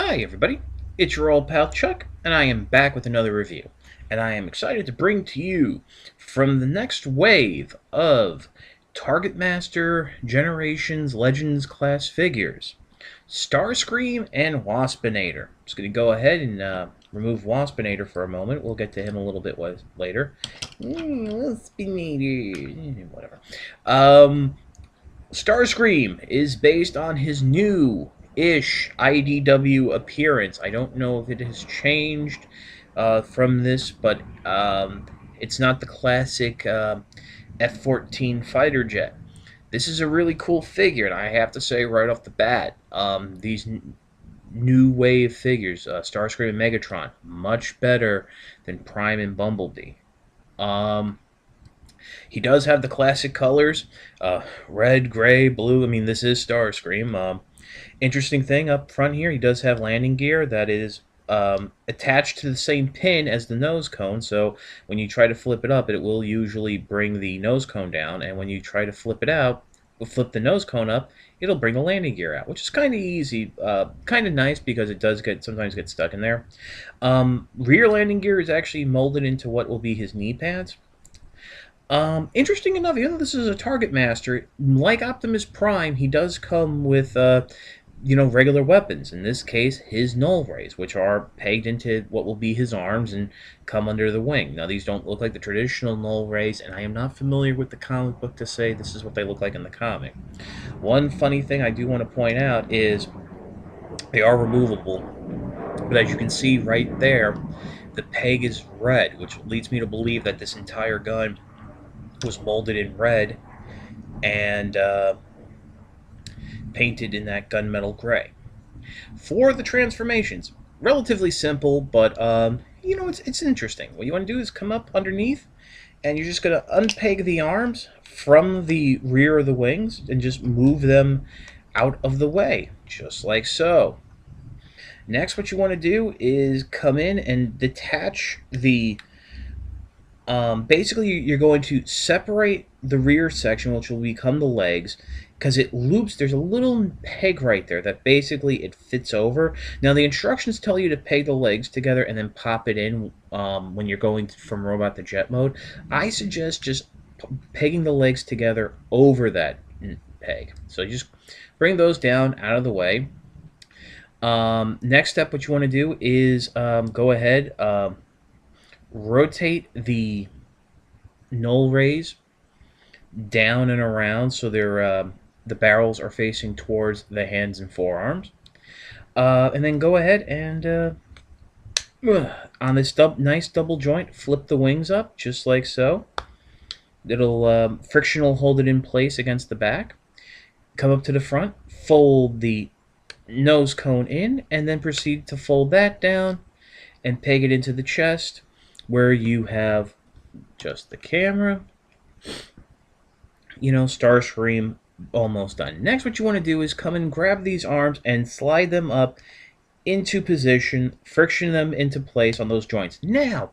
Hi everybody, it's your old pal Chuck, and I am back with another review. And I am excited to bring to you from the next wave of Target Master Generations Legends class figures, Starscream and Waspinator. I'm just going to go ahead and remove Waspinator for a moment. We'll get to him a little bit later. Waspinator, whatever. Starscream is based on his new-ish IDW appearance. I don't know if it has changed from this, but it's not the classic F-14 fighter jet. This is a really cool figure, and I have to say right off the bat, these new wave figures, Starscream and Megatron, much better than Prime and Bumblebee. He does have the classic colors, red, gray, blue. I mean, this is Starscream. Interesting thing up front here, he does have landing gear that is attached to the same pin as the nose cone. So when you try to flip it up, it will usually bring the nose cone down. And when you try to flip it out, flip the nose cone up, it'll bring the landing gear out, which is kind of easy, kind of nice because it does sometimes get stuck in there. Rear landing gear is actually molded into what will be his knee pads. Interesting enough, even though this is a Target Master, like Optimus Prime, he does come with, regular weapons. In this case, his null rays, which are pegged into what will be his arms and come under the wing. Now, these don't look like the traditional null rays, and I am not familiar with the comic book to say this is what they look like in the comic. One funny thing I do want to point out is they are removable, but as you can see right there, the peg is red, which leads me to believe that this entire gun was molded in red and painted in that gunmetal gray. For the transformations, relatively simple, but it's interesting. What you want to do is come up underneath, and you're just going to unpeg the arms from the rear of the wings and just move them out of the way, just like so. Next, what you want to do is come in and detach the basically, you're going to separate the rear section, which will become the legs, because it loops. There's a little peg right there that basically it fits over. Now, the instructions tell you to peg the legs together and then pop it in when you're going from robot to jet mode. I suggest just pegging the legs together over that peg. So you just bring those down out of the way. Next step, what you want to do is go ahead, rotate the null rays down and around so they're the barrels are facing towards the hands and forearms, and then go ahead and on this nice double joint, flip the wings up just like so. It'll frictional hold it in place against the back. Come up to the front, fold the nose cone in, and then proceed to fold that down and peg it into the chest, where you have just the camera, Starscream almost done. Next, what you want to do is come and grab these arms and slide them up into position, friction them into place on those joints. Now,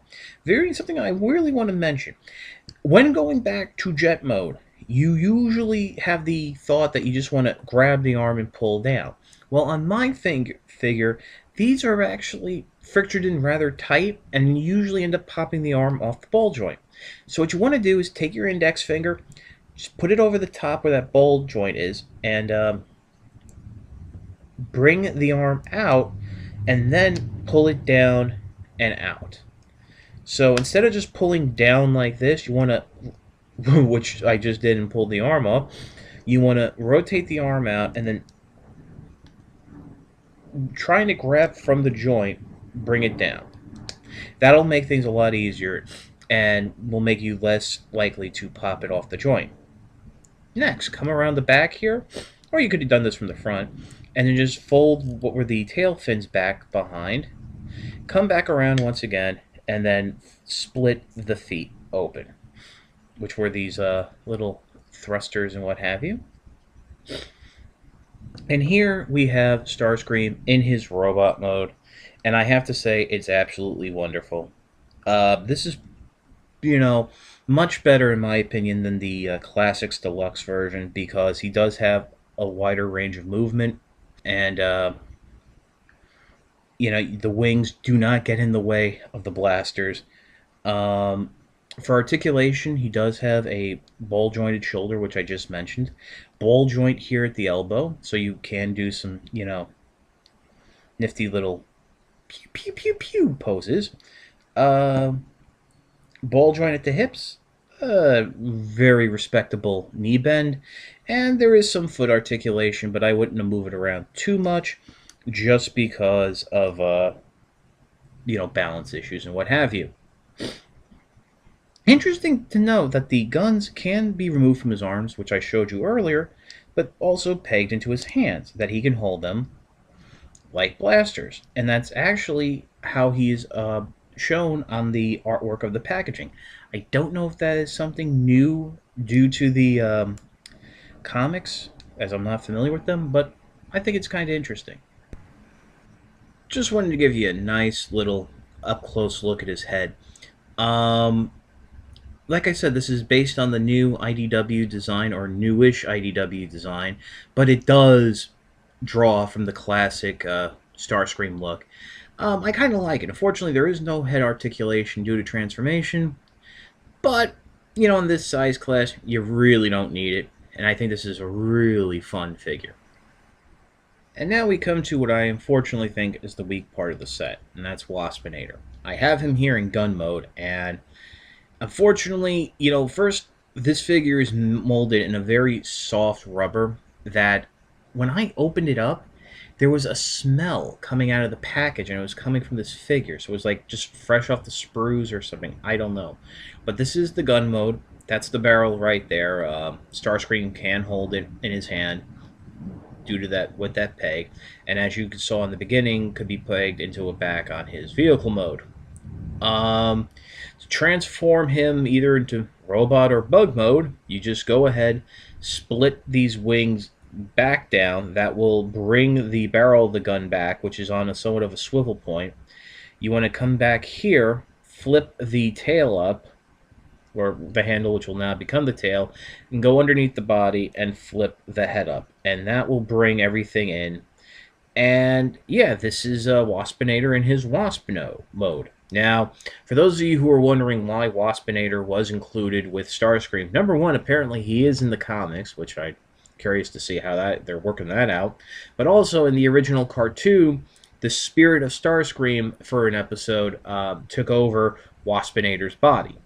something I really want to mention. When going back to jet mode, you usually have the thought that you just want to grab the arm and pull down. Well, on my figure, these are actually frictured in rather tight and usually end up popping the arm off the ball joint. So what you want to do is take your index finger, just put it over the top where that ball joint is, and bring the arm out, and then pull it down and out. So instead of just pulling down like this, you want to, which I just did and pulled the arm up, you want to rotate the arm out and then trying to grab from the joint, bring it down. That'll make things a lot easier and will make you less likely to pop it off the joint. Next, come around the back here, or you could have done this from the front, and then just fold what were the tail fins back behind, come back around once again, and then split the feet open, which were these little thrusters and what have you. And here we have Starscream in his robot mode, and I have to say it's absolutely wonderful. This is, much better in my opinion than the Classics Deluxe version, because he does have a wider range of movement, and The wings do not get in the way of the blasters. Um, for articulation, he does have a ball jointed shoulder, which I just mentioned. Ball joint here at the elbow, so you can do some, nifty little pew pew pew pew poses. Um, Ball joint at the hips, very respectable knee bend, and there is some foot articulation, but I wouldn't move it around too much, just because of balance issues and what have you. Interesting to know that the guns can be removed from his arms, which I showed you earlier, but also pegged into his hands, that he can hold them like blasters. And that's actually how he's shown on the artwork of the packaging. I don't know if that is something new due to the comics, as I'm not familiar with them, but I think it's kind of interesting. Just wanted to give you a nice little up close look at his head. Um, like I said, this is based on the new IDW design, or newish IDW design, but it does draw from the classic Starscream look. I kind of like it. Unfortunately, there is no head articulation due to transformation, but in this size class, you really don't need it, and I think this is a really fun figure. And now we come to what I unfortunately think is the weak part of the set, and that's Waspinator. I have him here in gun mode, and unfortunately, first, this figure is molded in a very soft rubber that when I opened it up, there was a smell coming out of the package, and it was coming from this figure. So it was like just fresh off the sprues or something. I don't know. But this is the gun mode. That's the barrel right there. Starscream can hold it in his hand due to that with that peg. And as you saw in the beginning, could be pegged into a back on his vehicle mode. To transform him either into robot or bug mode, you just go ahead, split these wings back down. That will bring the barrel of the gun back, which is on a somewhat of a swivel point. You want to come back here, flip the tail up, or the handle, which will now become the tail, and go underneath the body and flip the head up. And that will bring everything in. And yeah, this is Waspinator in his Waspino mode. Now, for those of you who are wondering why Waspinator was included with Starscream, number one, apparently he is in the comics, which I'm curious to see how they're working that out. But also in the original cartoon, the spirit of Starscream for an episode took over Waspinator's body.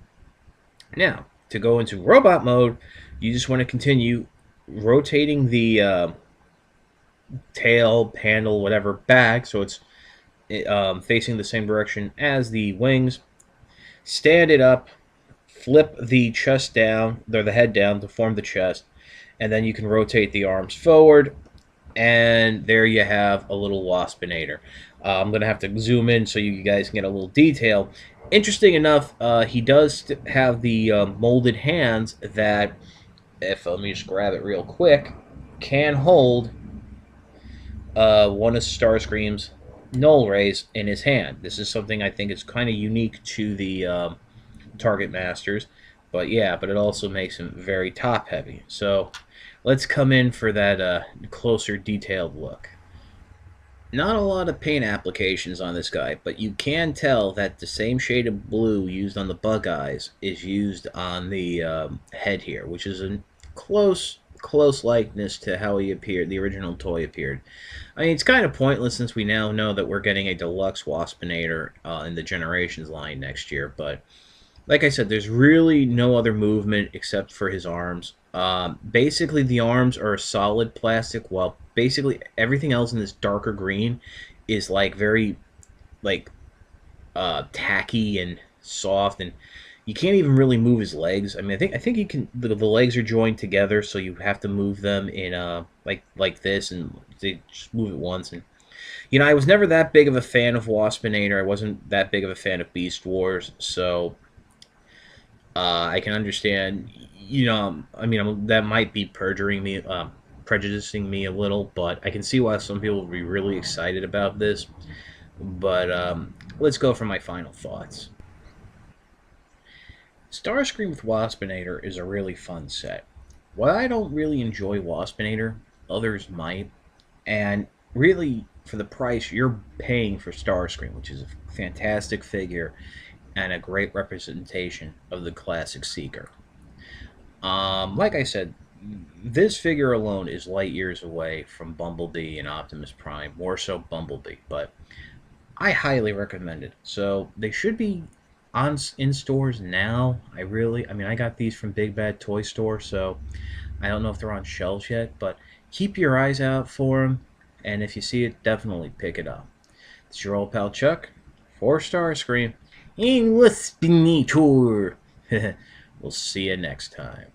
Now, to go into robot mode, you just want to continue rotating the tail, handle, whatever, back, so it's facing the same direction as the wings. Stand it up, flip the chest down, or the head down to form the chest, and then you can rotate the arms forward, and there you have a little Waspinator. I'm going to have to zoom in so you guys can get a little detail. Interesting enough, he does have the molded hands that, if let me just grab it real quick, can hold one of Starscream's null rays in his hand. This is something I think is kind of unique to the Target Masters, but it also makes him very top heavy. So let's come in for that closer detailed look. Not a lot of paint applications on this guy, but you can tell that the same shade of blue used on the bug eyes is used on the head here, which is a close likeness to how he appeared, the original toy appeared. I mean, it's kind of pointless since we now know that we're getting a deluxe Waspinator in the Generations line next year, but like I said, there's really no other movement except for his arms. Basically, the arms are solid plastic, while basically everything else in this darker green is like very tacky and soft, and you can't even really move his legs. I mean, I think you can. The legs are joined together, so you have to move them in like this, and they just move it once. And I was never that big of a fan of Waspinator. I wasn't that big of a fan of Beast Wars, so I can understand. I mean, that might be prejudicing me a little, but I can see why some people would be really excited about this. But let's go for my final thoughts. Starscream with Waspinator is a really fun set. While I don't really enjoy Waspinator, others might. And really, for the price you're paying for Starscream, which is a fantastic figure and a great representation of the classic Seeker. Like I said, this figure alone is light years away from Bumblebee and Optimus Prime, more so Bumblebee, but I highly recommend it. So they should be on in stores now. I mean, I got these from Big Bad Toy Store, so I don't know if they're on shelves yet, but keep your eyes out for them, and if you see it, definitely pick it up. It's your old pal Chuck, 4 Starscream, and Waspinator. We'll see you next time.